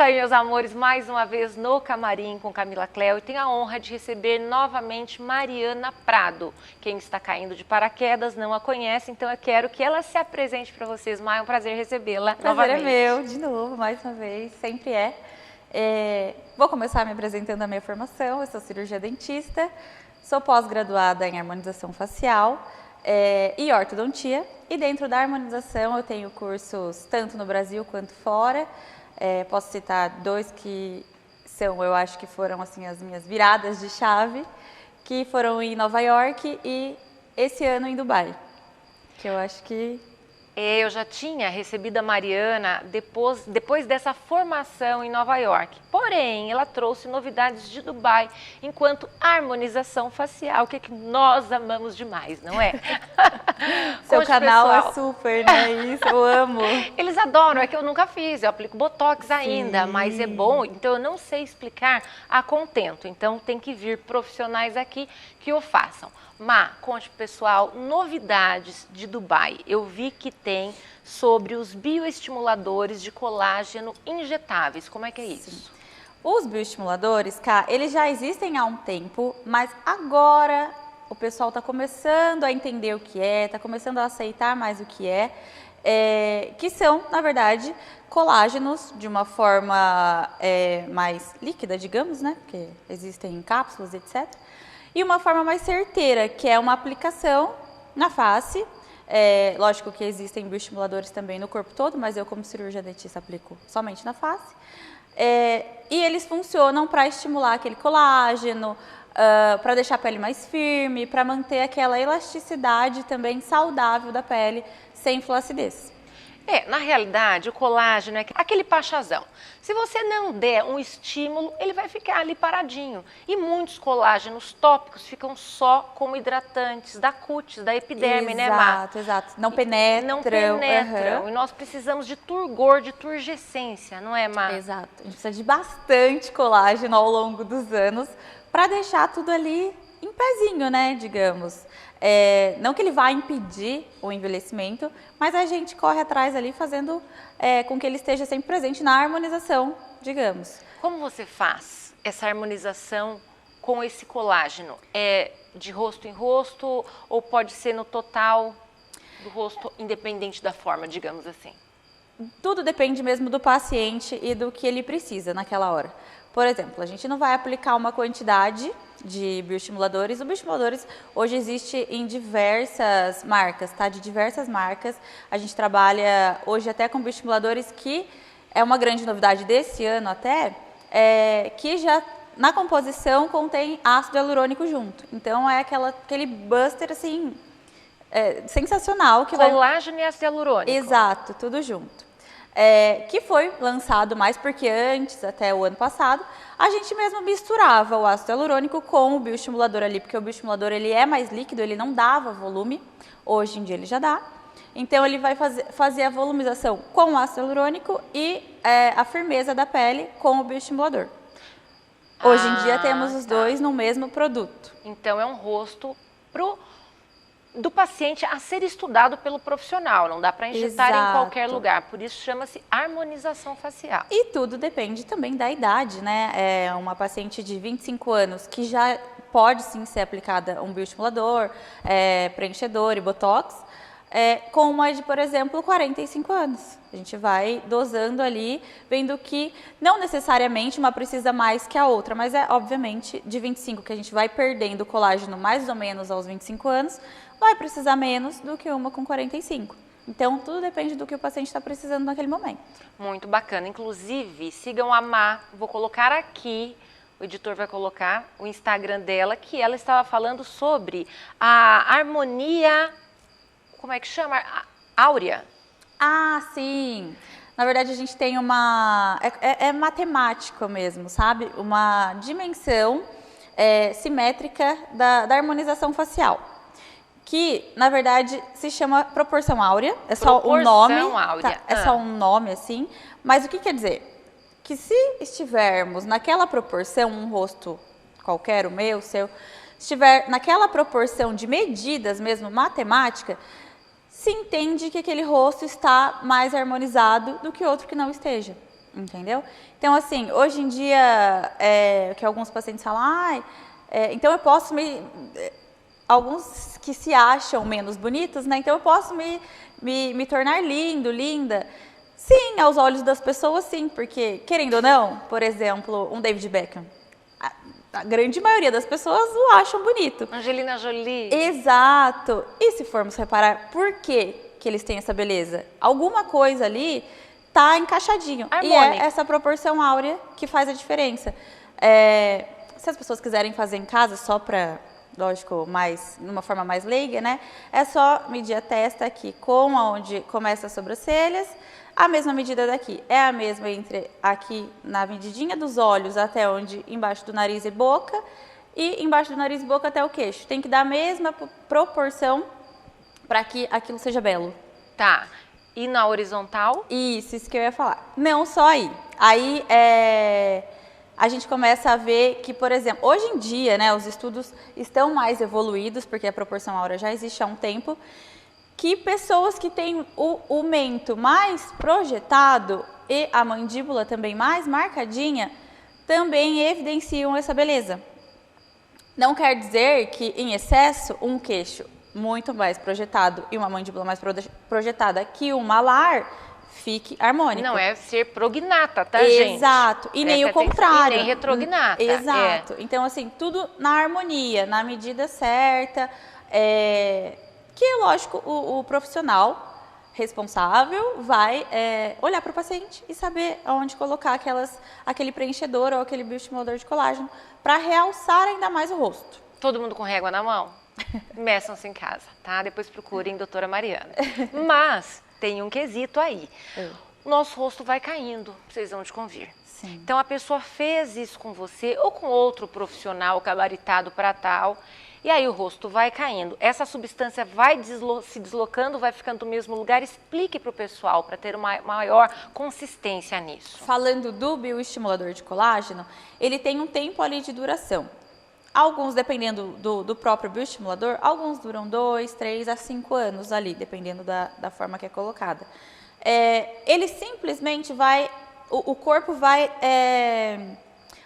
aí, meus amores, mais uma vez no Camarim com Camila Cléo e tenho a honra de receber novamente Mariana Prado. Quem está caindo de paraquedas não a conhece, então eu quero que ela se apresente para vocês. Maia, é um prazer recebê-la novamente. Prazer é meu, de novo, mais uma vez, sempre é. Vou começar me apresentando a minha formação. Eu sou cirurgia dentista, sou pós-graduada em harmonização facial e ortodontia. E dentro da harmonização eu tenho cursos tanto no Brasil quanto fora. Posso citar dois que eu acho que foram assim as minhas viradas de chave, que foram em Nova York e esse ano em Dubai, que eu acho que... Eu já tinha recebido a Mariana depois dessa formação em Nova York. Porém, ela trouxe novidades de Dubai enquanto harmonização facial, que nós amamos demais, não é? Seu canal é super, né? Isso, eu amo. Eles adoram, é que eu nunca fiz, eu aplico Botox ainda, mas é bom, então eu não sei explicar a contento. Então tem que vir profissionais aqui que o façam. Má, conte pro pessoal novidades de Dubai. Eu vi que tem sobre os bioestimuladores de colágeno injetáveis. Como é que é isso? Sim. Os bioestimuladores, eles já existem há um tempo, mas agora o pessoal está começando a entender o que é, está começando a aceitar mais o que que são, na verdade, colágenos de uma forma mais líquida, digamos, né? Porque existem cápsulas, etc. E uma forma mais certeira, que é uma aplicação na face. Lógico que existem bioestimuladores também no corpo todo, mas eu, como cirurgia dentista, aplico somente na face. E eles funcionam para estimular aquele colágeno, para deixar a pele mais firme, para manter aquela elasticidade também saudável da pele, sem flacidez. Na realidade, o colágeno é aquele pachazão. Se você não der um estímulo, ele vai ficar ali paradinho. E muitos colágenos tópicos ficam só como hidratantes da cutis, da epiderme, né, Má? Exato. Não penetram. Não penetram. E nós precisamos de turgor, de turgescência, não é, Má? Exato. A gente precisa de bastante colágeno ao longo dos anos para deixar tudo ali em pezinho, né, digamos. Não que ele vá impedir o envelhecimento, mas a gente corre atrás ali fazendo com que ele esteja sempre presente na harmonização, digamos. Como você faz essa harmonização com esse colágeno? É de rosto em rosto ou pode ser no total do rosto, independente da forma, digamos assim? Tudo depende mesmo do paciente e do que ele precisa naquela hora. Por exemplo, a gente não vai aplicar uma quantidade de bioestimuladores. Os bioestimuladores hoje existe em diversas marcas, tá? De diversas marcas. A gente trabalha hoje até com bioestimuladores que é uma grande novidade desse ano até, que já na composição contém ácido hialurônico junto. Então é aquele buster assim, sensacional. Colágeno e ácido hialurônico. Exato, tudo junto. Que foi lançado mais porque antes, até o ano passado, a gente mesmo misturava o ácido hialurônico com o bioestimulador ali, porque o bioestimulador ele é mais líquido, ele não dava volume, hoje em dia ele já dá. Então ele vai fazer a volumização com o ácido hialurônico e a firmeza da pele com o bioestimulador. Hoje em dia temos os dois no mesmo produto. Então é um rosto do paciente a ser estudado pelo profissional, não dá para injetar em qualquer lugar, por isso chama-se harmonização facial. E tudo depende também da idade, né? Uma paciente de 25 anos que já pode sim ser aplicada um bioestimulador, preenchedor e botox, com uma de, por exemplo, 45 anos. A gente vai dosando ali, vendo que não necessariamente uma precisa mais que a outra, mas obviamente de 25 que a gente vai perdendo o colágeno mais ou menos aos 25 anos, vai precisar menos do que uma com 45. Então, tudo depende do que o paciente está precisando naquele momento. Muito bacana. Inclusive, sigam a Má. Vou colocar aqui, o editor vai colocar o Instagram dela, que ela estava falando sobre a harmonia, como é que chama? Áurea. Ah, sim. Na verdade, a gente tem uma... É matemático mesmo, sabe? Uma dimensão simétrica da harmonização facial. Que, na verdade, se chama proporção áurea, é só um nome, áurea. É só um nome, assim, mas o que quer dizer? Que se estivermos naquela proporção, um rosto qualquer, o meu, o seu, estiver naquela proporção de medidas mesmo, matemática, se entende que aquele rosto está mais harmonizado do que outro que não esteja. Entendeu? Então, assim, hoje em dia, que alguns pacientes falam, então eu posso alguns que se acham menos bonitos, né? Então eu posso me tornar lindo, linda. Sim, aos olhos das pessoas, sim, porque, querendo ou não, por exemplo, um David Beckham, a grande maioria das pessoas o acham bonito. Angelina Jolie. Exato. E se formos reparar, por que eles têm essa beleza? Alguma coisa ali tá encaixadinho. Harmônico. E é essa proporção áurea que faz a diferença. Se as pessoas quiserem fazer em casa só para, lógico, numa forma mais leiga, né? É só medir a testa aqui com onde começa as sobrancelhas. A mesma medida daqui é a mesma entre aqui na medidinha dos olhos até onde embaixo do nariz e boca e embaixo do nariz e boca até o queixo. Tem que dar a mesma proporção para que aquilo seja belo. Tá. E na horizontal? Isso que eu ia falar. Não só aí. Aí a gente começa a ver que, por exemplo, hoje em dia, né, os estudos estão mais evoluídos, porque a proporção áurea já existe há um tempo, que pessoas que têm o mento mais projetado e a mandíbula também mais marcadinha, também evidenciam essa beleza. Não quer dizer que, em excesso, um queixo muito mais projetado e uma mandíbula mais projetada que um malar fique harmônico. Não é ser prognata, tá, gente? Exato. E nem o contrário. E nem retrognata. Exato. Então, assim, tudo na harmonia, na medida certa. Que, lógico, o profissional responsável vai olhar para o paciente e saber onde colocar aquele preenchedor ou aquele bioestimulador de colágeno para realçar ainda mais o rosto. Todo mundo com régua na mão? Meçam-se em casa, tá? Depois procurem doutora Mariana. Mas tem um quesito aí. O nosso rosto vai caindo, vocês vão de convir. Sim. Então a pessoa fez isso com você ou com outro profissional gabaritado para tal. E aí o rosto vai caindo. Essa substância vai se deslocando, vai ficando no mesmo lugar. Explique para o pessoal, para ter uma maior consistência nisso. Falando do bioestimulador de colágeno, ele tem um tempo ali de duração. Alguns, dependendo do próprio bioestimulador, alguns duram 2, 3 a 5 anos ali, dependendo da forma que é colocada. Ele simplesmente o corpo vai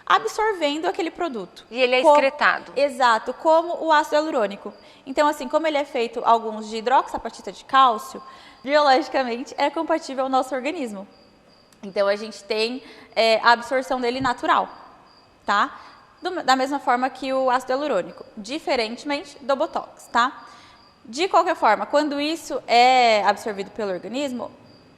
absorvendo aquele produto. E ele é excretado. Exato, como o ácido hialurônico. Então, assim, como ele é feito alguns de hidroxapatita de cálcio, biologicamente é compatível ao nosso organismo. Então, a gente tem a absorção dele natural, tá? Da mesma forma que o ácido hialurônico, diferentemente do Botox, tá? De qualquer forma, quando isso é absorvido pelo organismo,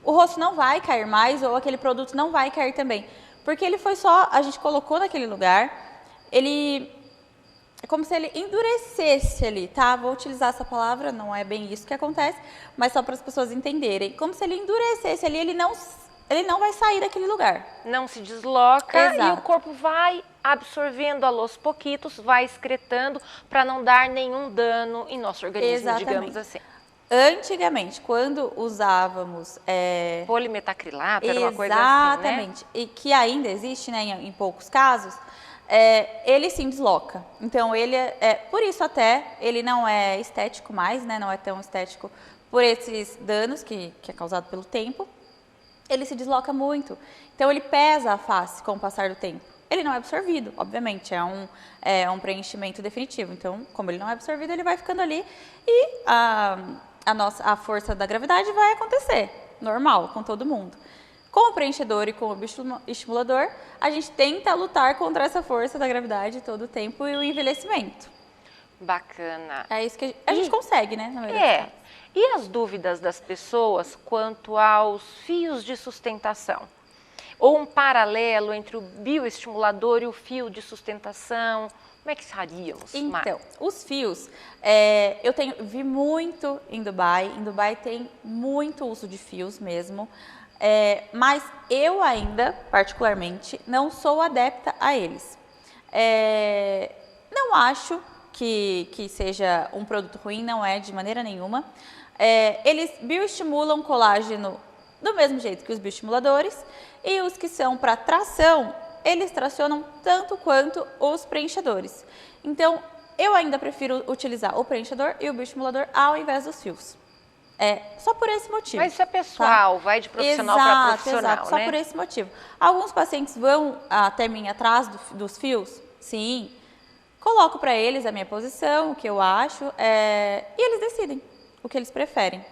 o rosto não vai cair mais ou aquele produto não vai cair também. Porque ele foi a gente colocou naquele lugar, é como se ele endurecesse ali, tá? Vou utilizar essa palavra, não é bem isso que acontece, mas só para as pessoas entenderem. Como se ele endurecesse ali, ele não vai sair daquele lugar. Não se desloca. Exato. E o corpo vai absorvendo aos pouquitos, vai excretando para não dar nenhum dano em nosso organismo, Exatamente. digamos assim. Antigamente, quando usávamos polimetacrilato, era uma coisa assim, né? Exatamente, e que ainda existe, né, em poucos casos, ele sim desloca. Então, por isso até, ele não é estético mais, né, não é tão estético por esses danos que é causado pelo tempo. Ele se desloca muito, então ele pesa a face com o passar do tempo. Ele não é absorvido, obviamente, é um preenchimento definitivo. Então, como ele não é absorvido, ele vai ficando ali e a força da gravidade vai acontecer, normal, com todo mundo. Com o preenchedor e com o bioestimulador, a gente tenta lutar contra essa força da gravidade todo o tempo e o envelhecimento. Bacana. É isso que a gente consegue, né? Na maioria dos casos. E as dúvidas das pessoas quanto aos fios de sustentação? Ou um paralelo entre o bioestimulador e o fio de sustentação? Como é que faríamos? Então, os fios, eu vi muito em Dubai. Em Dubai tem muito uso de fios mesmo. Mas eu ainda, particularmente, não sou adepta a eles. Não acho que seja um produto ruim, não é de maneira nenhuma. Eles bioestimulam colágeno do mesmo jeito que os bioestimuladores, e os que são para tração, eles tracionam tanto quanto os preenchedores. Então, eu ainda prefiro utilizar o preenchedor e o bioestimulador ao invés dos fios. Só por esse motivo. Mas isso é pessoal, tá? Vai de profissional para profissional, exato, só por esse motivo. Alguns pacientes vão até mim atrás dos fios, sim. Coloco para eles a minha posição, o que eu acho, e eles decidem o que eles preferem.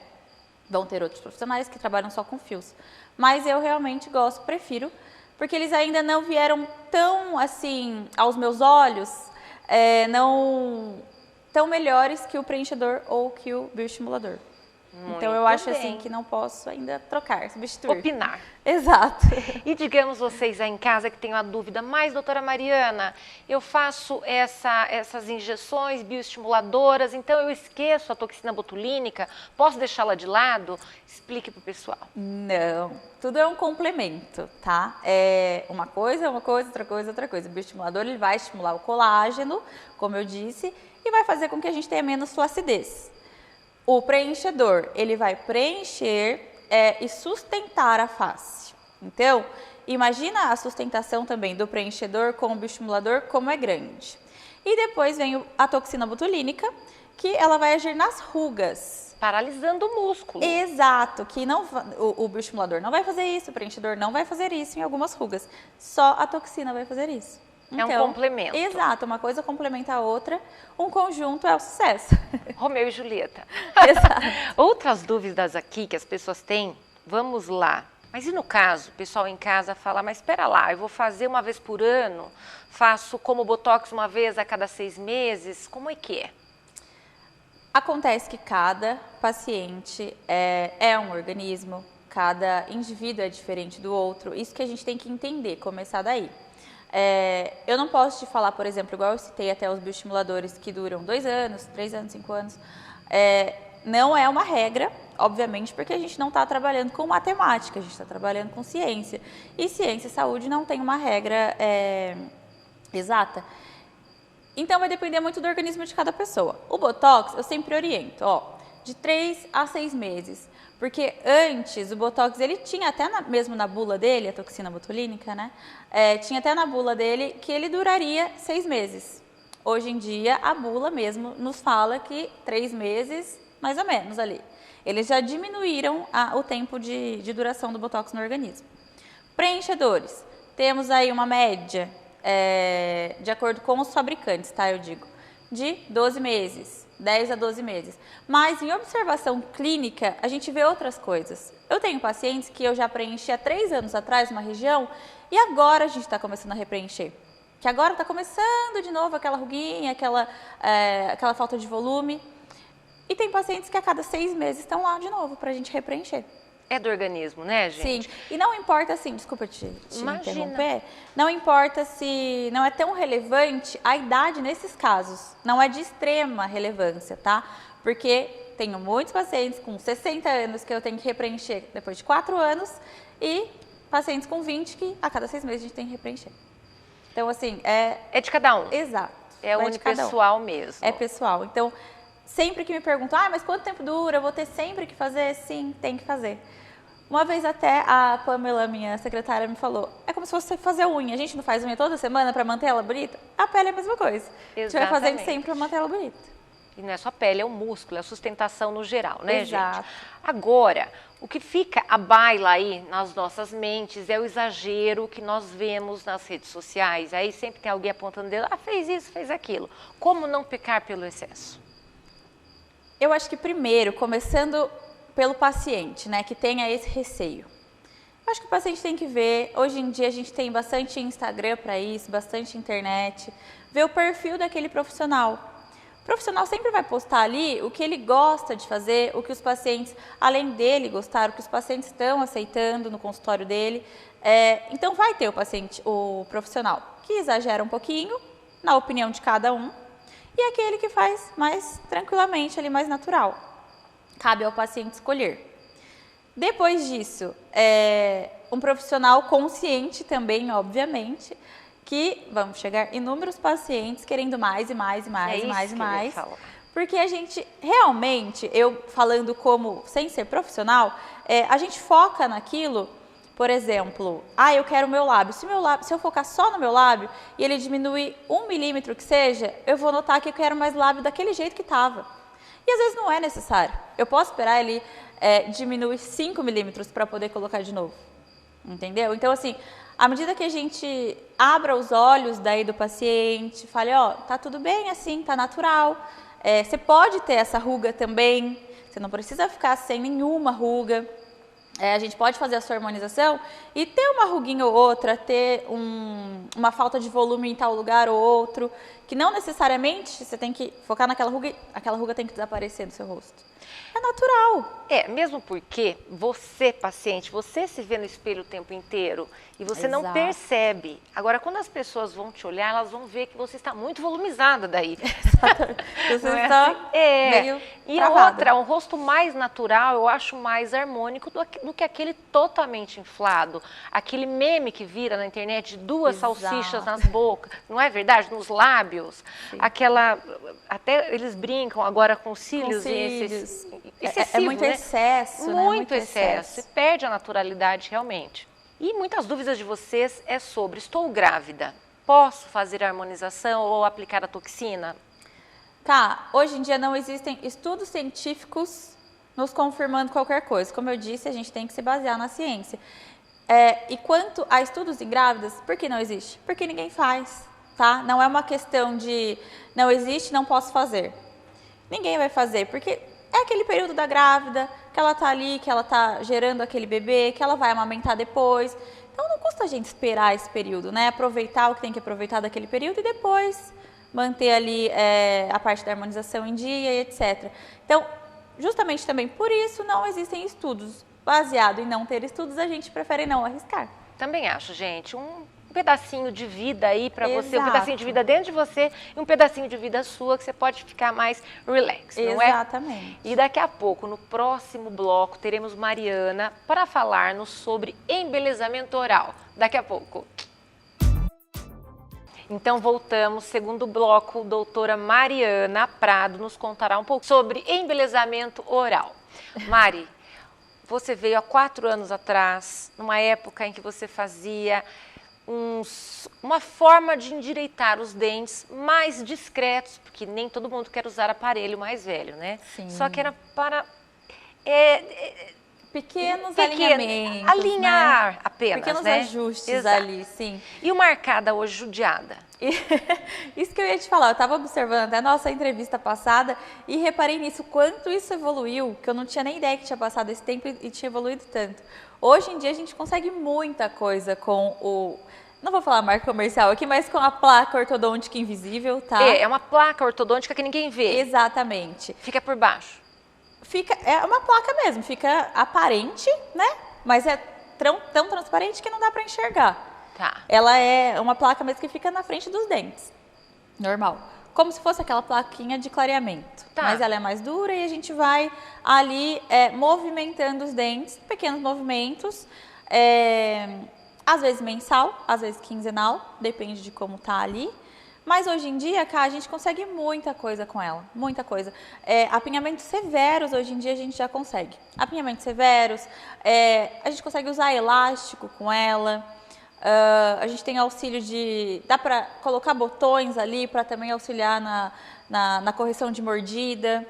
Vão ter outros profissionais que trabalham só com fios. Mas eu realmente prefiro, porque eles ainda não vieram tão, assim, aos meus olhos, não tão melhores que o preenchedor ou que o bioestimulador. Então, eu acho assim que não posso ainda trocar, substituir. Opinar. Exato. E digamos vocês aí em casa que têm uma dúvida, mas doutora Mariana, eu faço essas injeções bioestimuladoras, então eu esqueço a toxina botulínica, posso deixá-la de lado? Explique para o pessoal. Não, tudo é um complemento, tá? Uma coisa, outra coisa, outra coisa. O bioestimulador, ele vai estimular o colágeno, como eu disse, e vai fazer com que a gente tenha menos flacidez. O preenchedor, ele vai preencher e sustentar a face. Então, imagina a sustentação também do preenchedor com o bioestimulador, como é grande. E depois vem a toxina botulínica, que ela vai agir nas rugas. Paralisando o músculo. Exato, que o bioestimulador não vai fazer isso, o preenchedor não vai fazer isso em algumas rugas. Só a toxina vai fazer isso. Então, é um complemento. Exato, uma coisa complementa a outra, um conjunto é o sucesso. Romeu e Julieta. Exato. Outras dúvidas aqui que as pessoas têm, vamos lá. Mas e no caso, o pessoal em casa fala, mas espera lá, eu vou fazer uma vez por ano, faço como Botox uma vez a cada 6 meses, como é que é? Acontece que cada paciente é um organismo, cada indivíduo é diferente do outro, isso que a gente tem que entender, começar daí. Eu não posso te falar, por exemplo, igual eu citei até os bioestimuladores que duram 2 anos, 3 anos, 5 anos. Não é uma regra, obviamente, porque a gente não está trabalhando com matemática, a gente está trabalhando com ciência. E ciência e saúde não tem uma regra exata. Então, vai depender muito do organismo de cada pessoa. O Botox, eu sempre oriento, de 3 a 6 meses. Porque antes, o Botox, ele tinha até mesmo na bula dele, a toxina botulínica, né? Tinha até na bula dele que ele duraria 6 meses. Hoje em dia, a bula mesmo nos fala que 3 meses, mais ou menos ali. Eles já diminuíram o tempo de duração do Botox no organismo. Preenchedores, temos aí uma média, de acordo com os fabricantes, tá? Eu digo, de 12 meses. 10 a 12 meses. Mas em observação clínica, a gente vê outras coisas. Eu tenho pacientes que eu já preenchi há 3 anos atrás uma região e agora a gente está começando a repreencher. Que agora está começando de novo aquela ruguinha, aquela falta de volume. E tem pacientes que a cada 6 meses estão lá de novo para a gente repreencher. É do organismo, né, gente? Sim, e não importa assim, desculpa te interromper, não importa se não é tão relevante a idade nesses casos, não é de extrema relevância, tá? Porque tenho muitos pacientes com 60 anos que eu tenho que repreencher depois de 4 anos e pacientes com 20 que a cada 6 meses a gente tem que repreencher. Então, assim, é de cada um. Exato. É unipessoal mesmo. É pessoal. Então, sempre que me perguntam, mas quanto tempo dura? Eu vou ter sempre que fazer? Sim, tem que fazer. Uma vez até a Pamela, minha secretária, me falou, é como se fosse fazer unha. A gente não faz unha toda semana para manter ela bonita? A pele é a mesma coisa. Exatamente. A gente vai fazendo sempre para manter ela bonita. E não é só a pele, é o músculo, é a sustentação no geral, né, Exato. gente? Agora, o que fica a baila aí nas nossas mentes é o exagero que nós vemos nas redes sociais. Aí sempre tem alguém apontando o dedo, fez isso, fez aquilo. Como não pecar pelo excesso? Eu acho que primeiro, começando pelo paciente, né, que tenha esse receio. Eu acho que o paciente tem que ver, hoje em dia a gente tem bastante Instagram para isso, bastante internet, ver o perfil daquele profissional. O profissional sempre vai postar ali o que ele gosta de fazer, o que os pacientes, além dele, gostaram, o que os pacientes estão aceitando no consultório dele. Então vai ter o profissional que exagera um pouquinho, na opinião de cada um, e aquele que faz mais tranquilamente, ali mais natural. Cabe ao paciente escolher. Depois disso, um profissional consciente também, obviamente, que vamos chegar inúmeros pacientes querendo mais e mais e mais e mais e mais. Porque a gente realmente, eu falando como sem ser profissional, a gente foca naquilo, por exemplo, eu quero o meu lábio. Se eu focar só no meu lábio e ele diminuir 1 milímetro que seja, eu vou notar que eu quero mais lábio daquele jeito que estava. E às vezes não é necessário. Eu posso esperar ele diminuir 5 milímetros para poder colocar de novo. Entendeu? Então, assim, à medida que a gente abra os olhos daí do paciente, fale, ó, tá tudo bem assim, tá natural. Você pode ter essa ruga também, você não precisa ficar sem nenhuma ruga. A gente pode fazer a sua harmonização e ter uma ruguinha ou outra, ter uma falta de volume em tal lugar ou outro, que não necessariamente você tem que focar naquela ruga, aquela ruga tem que desaparecer do seu rosto. É natural. Mesmo porque você, paciente, você se vê no espelho o tempo inteiro e você não percebe. Agora, quando as pessoas vão te olhar, elas vão ver que você está muito volumizada daí. Você está meio E travada. outra, um rosto mais natural, eu acho mais harmônico do que aquele totalmente inflado. Aquele meme que vira na internet de duas salsichas nas bocas, não é verdade? Nos lábios. Sim. Aquela, até eles brincam agora com cílios. É muito excesso, né? Muito excesso. Você perde a naturalidade realmente. E muitas dúvidas de vocês é sobre, estou grávida, posso fazer a harmonização ou aplicar a toxina? Hoje em dia não existem estudos científicos nos confirmando qualquer coisa. Como eu disse, a gente tem que se basear na ciência. E quanto a estudos em grávidas, por que não existe? Porque ninguém faz, tá? Não é uma questão de não existe, não posso fazer. Ninguém vai fazer, porque é aquele período da grávida, que ela tá ali, que ela tá gerando aquele bebê, que ela vai amamentar depois. Então não custa a gente esperar esse período, né? Aproveitar o que tem que aproveitar daquele período e depois manter ali a parte da harmonização em dia e etc. Então, justamente também por isso não existem estudos. Baseado em não ter estudos, a gente prefere não arriscar. Também acho, gente, um pedacinho de vida aí para você, um Exato. pedacinho de vida dentro de você e um pedacinho de vida sua que você pode ficar mais relax, não é? Exatamente. E daqui a pouco, no próximo bloco, teremos Mariana para falar-nos sobre embelezamento oral. Daqui a pouco. Então voltamos, segundo bloco, doutora Mariana Prado nos contará um pouco sobre embelezamento oral. Mari, você veio há 4 anos atrás, numa época em que você fazia uma forma de endireitar os dentes mais discretos, porque nem todo mundo quer usar aparelho mais velho, né? Sim. Só que era para pequenos alinhamentos, alinhar, né? apenas, pequenos né? ajustes Exato. ali, sim. E o marcada hoje judiada? Isso que eu ia te falar, eu estava observando até a nossa entrevista passada e reparei nisso, quanto isso evoluiu, que eu não tinha nem ideia que tinha passado esse tempo e tinha evoluído tanto. Hoje em dia a gente consegue muita coisa com não vou falar marca comercial aqui, mas com a placa ortodôntica invisível, tá? É uma placa ortodôntica que ninguém vê. Exatamente. Fica por baixo. É uma placa mesmo, fica aparente, né? Mas é tão transparente que não dá para enxergar. Tá. Ela é uma placa mesmo que fica na frente dos dentes. Normal. Como se fosse aquela plaquinha de clareamento. Tá. Mas ela é mais dura e a gente vai ali movimentando os dentes, pequenos movimentos. Às vezes mensal, às vezes quinzenal, depende de como tá ali. Mas hoje em dia, a gente consegue muita coisa com ela, muita coisa. Apinhamentos severos, hoje em dia a gente já consegue. Apinhamentos severos, a gente consegue usar elástico com ela. A gente tem auxílio dá para colocar botões ali para também auxiliar na correção de mordida.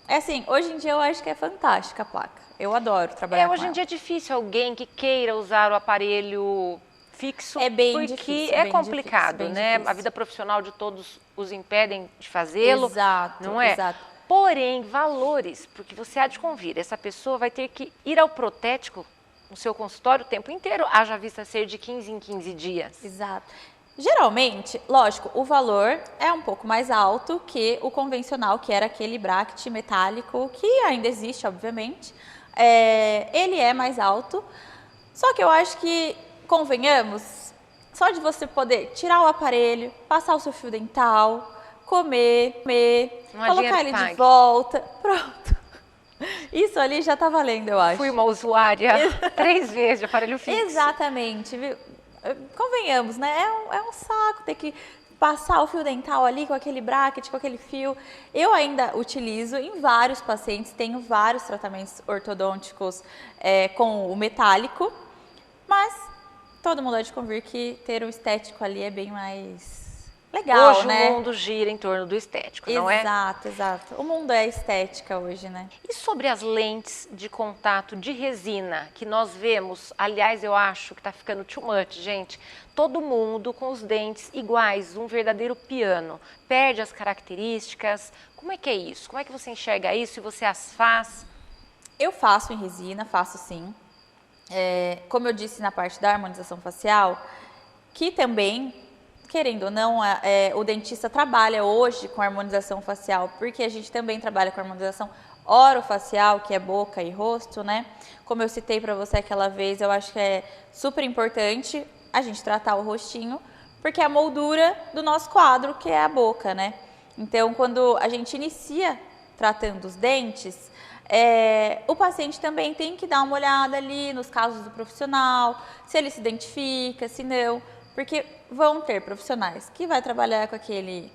Assim, hoje em dia eu acho que é fantástica a placa. Eu adoro trabalhar com ela. Hoje em dia é difícil alguém que queira usar o aparelho fixo, É bem porque difícil, é bem complicado, difícil, bem né? difícil. A vida profissional de todos os impedem de fazê-lo, Exato, não é? exato. Porém, valores, porque você há de convir, essa pessoa vai ter que ir ao protético no seu consultório o tempo inteiro, haja vista ser de 15 em 15 dias. Exato. Geralmente, lógico, o valor é um pouco mais alto que o convencional, que era aquele bracket metálico, que ainda existe, obviamente. Ele é mais alto, só que eu acho que, convenhamos, só de você poder tirar o aparelho, passar o seu fio dental, comer, colocar ele de volta, pronto. Isso ali já tá valendo, eu acho. Fui uma usuária 3 vezes de aparelho fixo. Exatamente, viu? Convenhamos, né? É um saco ter que passar o fio dental ali com aquele bracket, com aquele fio. Eu ainda utilizo em vários pacientes, tenho vários tratamentos ortodônticos com o metálico, mas todo mundo há de convir que ter o estético ali é bem mais legal, Hoje né? o mundo gira em torno do estético, não é? Exato, exato. O mundo é estética hoje, né? E sobre as lentes de contato de resina que nós vemos, aliás, eu acho que tá ficando too much, gente. Todo mundo com os dentes iguais, um verdadeiro piano. Perde as características. Como é que é isso? Como é que você enxerga isso e você as faz? Eu faço em resina, faço sim. Como eu disse na parte da harmonização facial, que também, querendo ou não, o dentista trabalha hoje com harmonização facial, porque a gente também trabalha com harmonização orofacial, que é boca e rosto, né? Como eu citei para você aquela vez, eu acho que é super importante a gente tratar o rostinho, porque é a moldura do nosso quadro, que é a boca, né? Então, quando a gente inicia tratando os dentes, o paciente também tem que dar uma olhada ali nos casos do profissional, se ele se identifica, se não, porque vão ter profissionais que vai trabalhar com aquele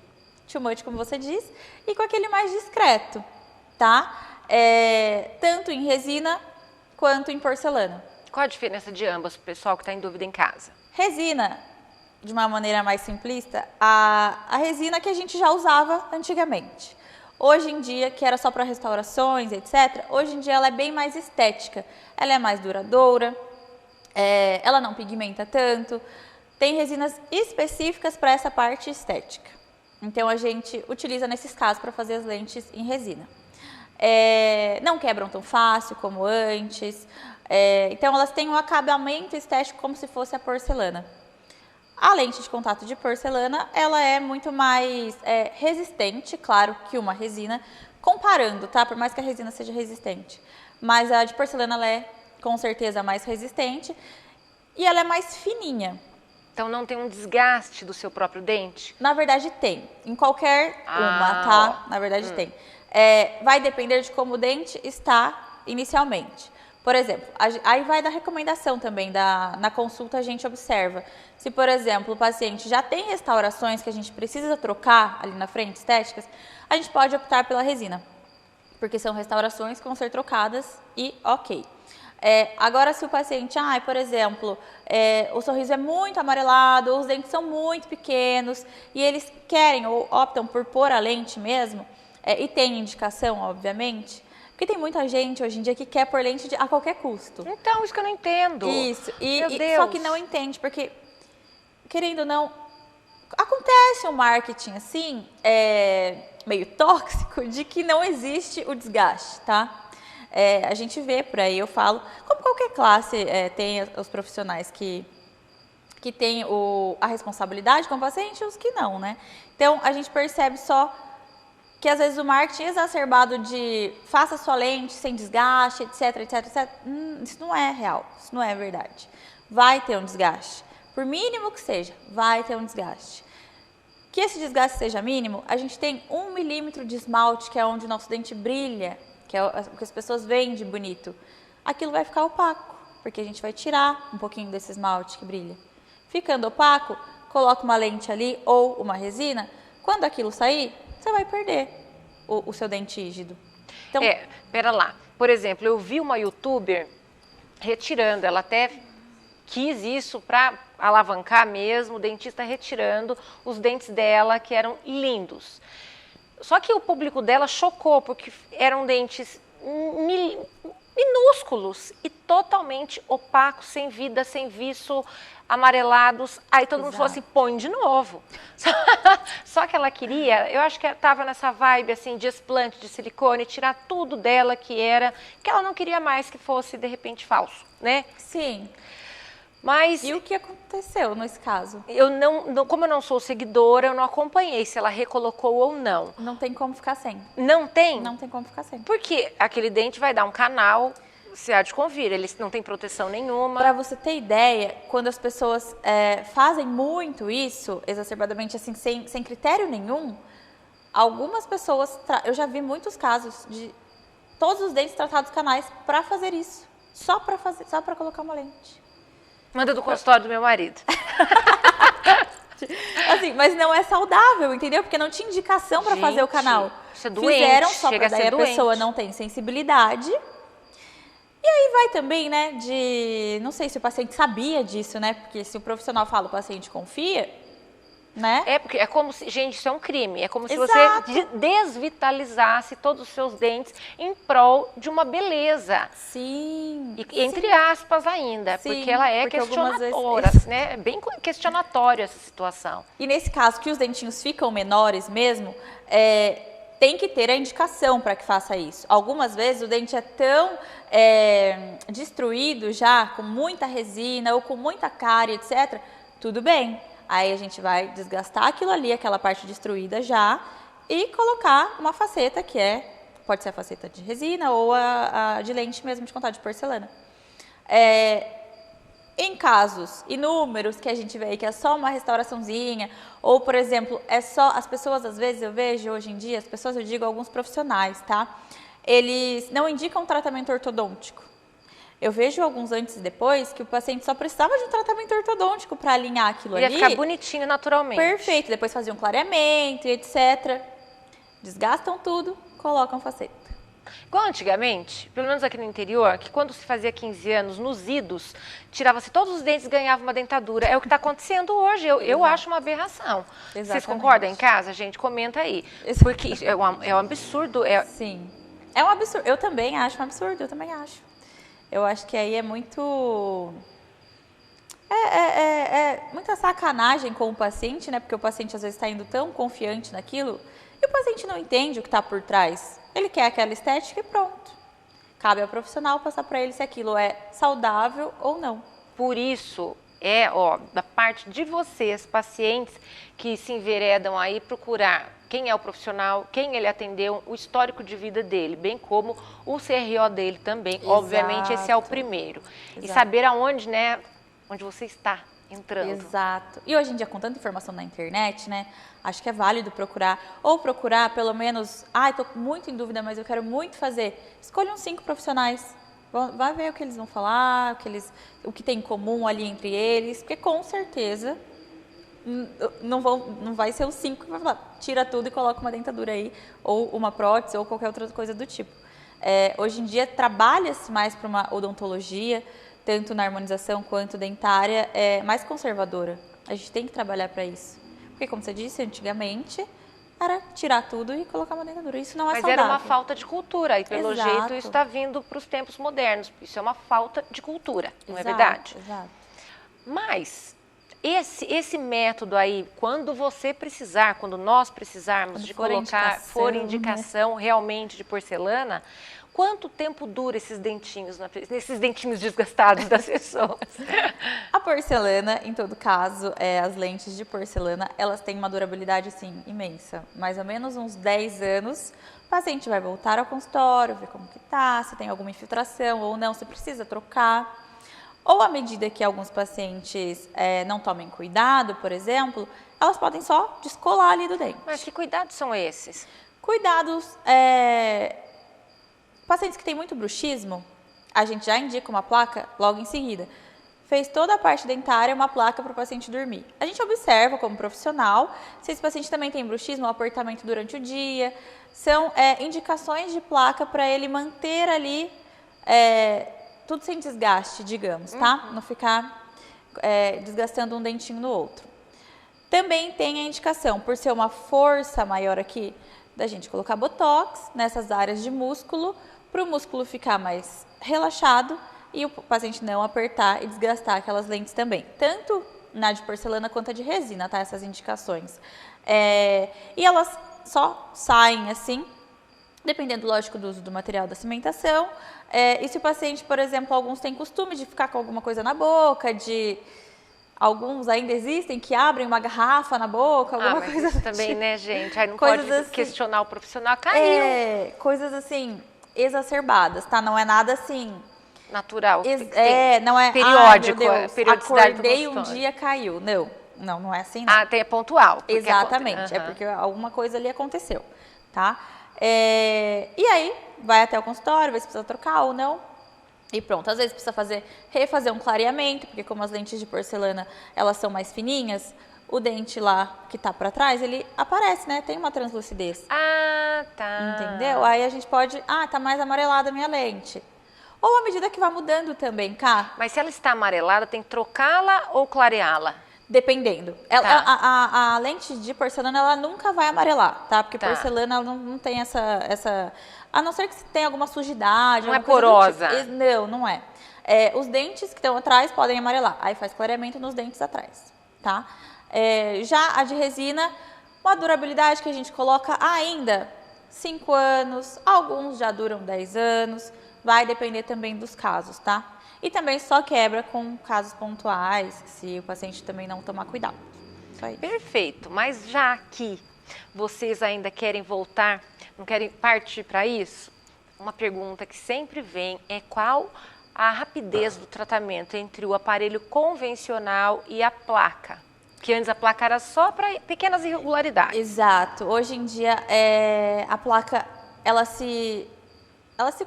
too much, como você diz, e com aquele mais discreto, tá? Tanto em resina quanto em porcelana. Qual a diferença de ambas, para o pessoal que está em dúvida em casa? Resina, de uma maneira mais simplista, a resina que a gente já usava antigamente. Hoje em dia, que era só para restaurações, etc., hoje em dia ela é bem mais estética. Ela é mais duradoura, ela não pigmenta tanto. Tem resinas específicas para essa parte estética. Então, a gente utiliza nesses casos para fazer as lentes em resina. Não quebram tão fácil como antes. Então, elas têm um acabamento estético como se fosse a porcelana. A lente de contato de porcelana, ela é muito mais resistente, claro, que uma resina, comparando, tá? Por mais que a resina seja resistente. Mas a de porcelana, ela é, com certeza, mais resistente e ela é mais fininha. Então não tem um desgaste do seu próprio dente? Na verdade, tem. Em qualquer uma, tá? Na verdade, tem. Vai depender de como o dente está inicialmente. Por exemplo, aí vai da recomendação também, na consulta a gente observa. Se, por exemplo, o paciente já tem restaurações que a gente precisa trocar ali na frente, estéticas, a gente pode optar pela resina, porque são restaurações que vão ser trocadas e ok. Agora, se o paciente, por exemplo, o sorriso é muito amarelado, os dentes são muito pequenos e eles querem ou optam por pôr a lente mesmo, e tem indicação, obviamente, porque tem muita gente hoje em dia que quer pôr lente a qualquer custo. Então, isso que eu não entendo. Isso, Meu Deus. só que não entende, porque, querendo ou não, acontece um marketing assim, meio tóxico, de que não existe o desgaste, tá? A gente vê por aí, eu falo, como qualquer classe tem os profissionais que têm a responsabilidade com o paciente e os que não, né? Então, a gente percebe só que às vezes o marketing exacerbado de faça sua lente sem desgaste, etc, etc, etc, isso não é real, isso não é verdade. Vai ter um desgaste, por mínimo que seja, vai ter um desgaste. Que esse desgaste seja mínimo, a gente tem 1 milímetro de esmalte, que é onde o nosso dente brilha, que é o que as pessoas veem de bonito. Aquilo vai ficar opaco, porque a gente vai tirar um pouquinho desse esmalte que brilha. Ficando opaco, coloca uma lente ali ou uma resina, quando aquilo sair, você vai perder o seu dente rígido. Então, pera lá. Por exemplo, eu vi uma youtuber retirando, ela até quis isso para alavancar mesmo, o dentista retirando os dentes dela, que eram lindos. Só que o público dela chocou, porque eram dentes minúsculos e totalmente opacos, sem vida, sem viço, amarelados. Aí todo mundo falou assim, põe de novo. Só que ela queria, eu acho que estava nessa vibe assim de explante de silicone, tirar tudo dela que ela não queria mais que fosse de repente falso, né? sim. Mas E o que aconteceu nesse caso? eu como eu não sou seguidora, eu não acompanhei se ela recolocou ou não. Não tem como ficar sem. Não tem? Não tem como ficar sem. Porque aquele dente vai dar um canal, você há de convir, ele não tem proteção nenhuma. Para você ter ideia, quando as pessoas fazem muito isso, exacerbadamente, assim, sem critério nenhum, algumas pessoas, eu já vi muitos casos de todos os dentes tratados canais para fazer isso, só para colocar uma lente. Manda do consultório do meu marido. Assim, mas não é saudável, entendeu? Porque não tinha indicação para fazer o canal. Isso é doente, fizeram só chega para a ser daí a doente. pessoa não tem sensibilidade. E aí vai também, né, não sei se o paciente sabia disso, né? Porque se o profissional fala, o paciente confia, né? É, porque é como se, gente, isso é um crime. É como se Exato. você desvitalizasse todos os seus dentes em prol de uma beleza. Sim. E, entre aspas ainda, Sim, porque ela é porque algumas questionadora, vezes- né? É bem questionatória essa situação. E nesse caso, que os dentinhos ficam menores mesmo, tem que ter a indicação para que faça isso. Algumas vezes o dente é tão destruído já, com muita resina ou com muita cárie, etc. Tudo bem. Aí a gente vai desgastar aquilo ali, aquela parte destruída já, e colocar uma faceta que pode ser a faceta de resina ou a de lente mesmo de contato, de porcelana. Em casos inúmeros que a gente vê que é só uma restauraçãozinha, ou, por exemplo, as pessoas, às vezes, eu vejo hoje em dia, as pessoas, eu digo alguns profissionais, tá? Eles não indicam tratamento ortodôntico. Eu vejo alguns antes e depois que o paciente só precisava de um tratamento ortodôntico para alinhar aquilo ali. Ia ficar bonitinho naturalmente. Perfeito, depois faziam um clareamento e etc. Desgastam tudo, colocam faceta. Igual antigamente, pelo menos aqui no interior, que quando se fazia 15 anos, nos idos, tirava-se todos os dentes e ganhava uma dentadura. É o que está acontecendo hoje. Eu acho uma aberração. Exatamente. Vocês concordam em casa, gente? Comenta aí. Porque isso é um absurdo. Sim. É um absurdo. Eu também acho um absurdo, eu também acho. Eu acho que aí é muito... muita sacanagem com o paciente, né? Porque o paciente às vezes está indo tão confiante naquilo e o paciente não entende o que está por trás. Ele quer aquela estética e pronto. Cabe ao profissional passar para ele se aquilo é saudável ou não. Por isso, da parte de vocês, pacientes que se enveredam aí procurar quem é o profissional, quem ele atendeu, o histórico de vida dele, bem como o CRO dele também. Exato. Obviamente, esse é o primeiro. Exato. E saber aonde, né, onde você está entrando. Exato. E hoje em dia, com tanta informação na internet, né, acho que é válido procurar. Ou procurar, pelo menos, estou muito em dúvida, mas eu quero muito fazer. Escolha uns 5 profissionais. Vai ver o que eles vão falar, o que tem em comum ali entre eles, porque com certeza não vai ser os 5 que vai falar, tira tudo e coloca uma dentadura aí, ou uma prótese, ou qualquer outra coisa do tipo. Hoje em dia, trabalha-se mais para uma odontologia, tanto na harmonização quanto dentária, mais conservadora. A gente tem que trabalhar para isso. Porque, como você disse, antigamente era tirar tudo e colocar uma dentadura. Isso não é saudável. Mas era uma falta de cultura e, pelo Exato. jeito, isso está vindo para os tempos modernos. Isso é uma falta de cultura, não é Exato, verdade? Exato. Mas esse método aí, quando você precisar, quando nós precisarmos Quando de for colocar, for indicação, indicação realmente de porcelana, quanto tempo dura esses dentinhos desgastados das pessoas? A porcelana, em todo caso, as lentes de porcelana, elas têm uma durabilidade, assim, imensa. Mais ou menos uns 10 anos, o paciente vai voltar ao consultório, ver como que tá, se tem alguma infiltração ou não, se precisa trocar. Ou à medida que alguns pacientes não tomem cuidado, por exemplo, elas podem só descolar ali do dente. Mas que cuidados são esses? Cuidados, pacientes que têm muito bruxismo, a gente já indica uma placa logo em seguida. Fez toda a parte dentária, uma placa para o paciente dormir. A gente observa como profissional se esse paciente também tem bruxismo, apertamento durante o dia. São indicações de placa para ele manter ali tudo sem desgaste, digamos, tá? Não ficar desgastando um dentinho no outro. Também tem a indicação, por ser uma força maior aqui, da gente colocar botox nessas áreas de músculo, para o músculo ficar mais relaxado e o paciente não apertar e desgastar aquelas lentes também. Tanto na de porcelana quanto a de resina, tá? Essas indicações. E elas só saem assim, dependendo, lógico, do uso do material da cimentação. E se o paciente, por exemplo, alguns têm costume de ficar com alguma coisa na boca, alguns ainda existem que abrem uma garrafa na boca, alguma mas coisa isso do também, tipo. né, gente? Aí não Coisas pode assim. questionar o profissional. Caiu. Coisas assim, exacerbadas, tá? Não é nada assim... Natural. não é periódico, meu Deus, periodicidade do acordei um consultório. dia, caiu. Não é assim, não. É pontual. Exatamente, porque alguma coisa ali aconteceu, tá? E aí, vai até o consultório, vê se precisa trocar ou não. E pronto, às vezes precisa refazer um clareamento, porque como as lentes de porcelana, elas são mais fininhas, o dente lá que tá pra trás, ele aparece, né? Tem uma translucidez. Ah, tá. Entendeu? Aí a gente pode... tá mais amarelada a minha lente. Ou à medida que vai mudando também, Cá. Mas se ela está amarelada, tem que trocá-la ou clareá-la? Dependendo. A lente de porcelana, ela nunca vai amarelar, tá? Porque porcelana ela não tem essa... A não ser que tenha alguma sujidade. Não é porosa. Tipo. Não é. Os dentes que estão atrás podem amarelar. Aí faz clareamento nos dentes atrás, tá? Já a de resina, uma durabilidade que a gente coloca ainda 5 anos, alguns já duram 10 anos, vai depender também dos casos, tá? E também só quebra com casos pontuais, se o paciente também não tomar cuidado. Só isso. Perfeito, mas já que vocês ainda querem voltar, não querem partir para isso, uma pergunta que sempre vem é qual a rapidez do tratamento entre o aparelho convencional e a placa? Que antes a placa era só para pequenas irregularidades. Exato. Hoje em dia, a placa, ela se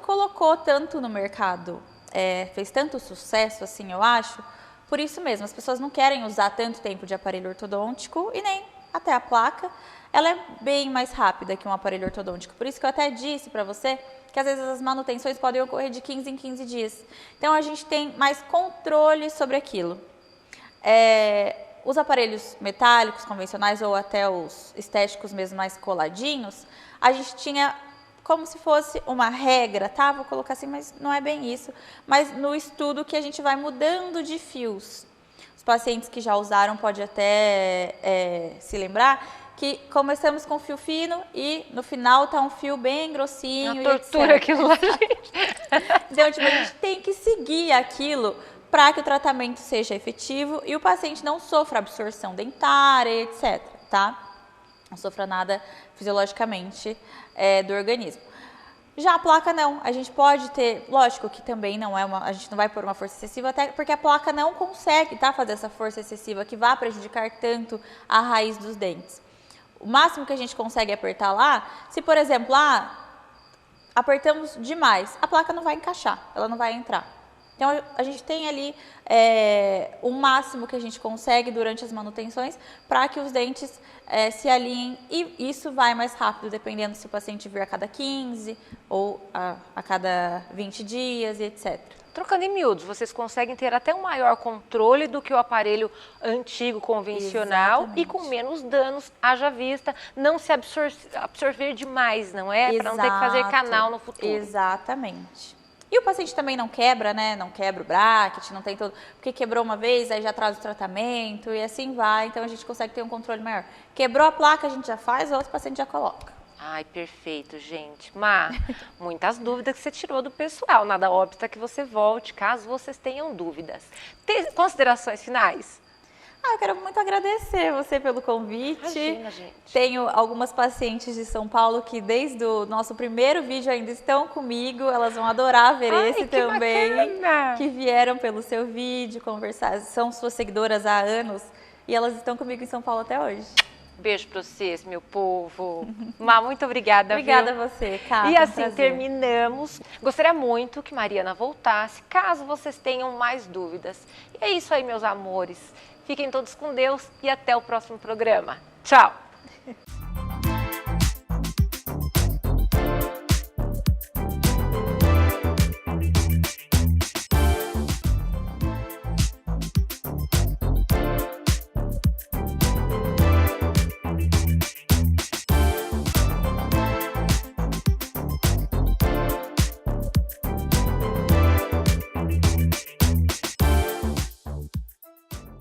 colocou tanto no mercado, fez tanto sucesso, assim, eu acho, por isso mesmo, as pessoas não querem usar tanto tempo de aparelho ortodôntico e nem até a placa, ela é bem mais rápida que um aparelho ortodôntico. Por isso que eu até disse para você que às vezes as manutenções podem ocorrer de 15 em 15 dias. Então a gente tem mais controle sobre aquilo. Os aparelhos metálicos convencionais ou até os estéticos mesmo mais coladinhos, a gente tinha como se fosse uma regra, tá? Vou colocar assim, mas não é bem isso. Mas no estudo que a gente vai mudando de fios. Os pacientes que já usaram podem até se lembrar que começamos com fio fino e no final tá um fio bem grossinho. Uma tortura aquilo lá, gente. Então, tipo, a gente tem que seguir aquilo para que o tratamento seja efetivo e o paciente não sofra absorção dentária, etc, tá? Não sofra nada fisiologicamente do organismo. Já a placa não, a gente pode ter, lógico que também não a gente não vai pôr uma força excessiva, até porque a placa não consegue, tá, fazer essa força excessiva que vai prejudicar tanto a raiz dos dentes. O máximo que a gente consegue apertar lá, se por exemplo, apertamos demais, a placa não vai encaixar, ela não vai entrar. Então, a gente tem ali o máximo que a gente consegue durante as manutenções para que os dentes se alinhem e isso vai mais rápido, dependendo se o paciente vir a cada 15 ou a cada 20 dias e etc. Trocando em miúdos, vocês conseguem ter até um maior controle do que o aparelho antigo, convencional. Exatamente. E com menos danos, haja vista, não se absorver demais, não é? Para não ter que fazer canal no futuro. Exatamente. E o paciente também não quebra, né? Não quebra o bracket, não tem todo... Porque quebrou uma vez, aí já traz o tratamento e assim vai. Então, a gente consegue ter um controle maior. Quebrou a placa, a gente já faz, o outro paciente já coloca. Ai, perfeito, gente. Má, muitas dúvidas que você tirou do pessoal. Nada obsta que você volte, caso vocês tenham dúvidas. Tem considerações finais? Eu quero muito agradecer você pelo convite. Imagina, gente. Tenho algumas pacientes de São Paulo que desde o nosso primeiro vídeo ainda estão comigo. Elas vão adorar ver esse também. Bacana. Que vieram pelo seu vídeo conversar. São suas seguidoras há anos e elas estão comigo em São Paulo até hoje. Beijo pra vocês, meu povo. Má, muito obrigada. Obrigada viu? A você, Cá. E assim terminamos. Gostaria muito que Mariana voltasse, caso vocês tenham mais dúvidas. E é isso aí, meus amores. Fiquem todos com Deus e até o próximo programa. Tchau!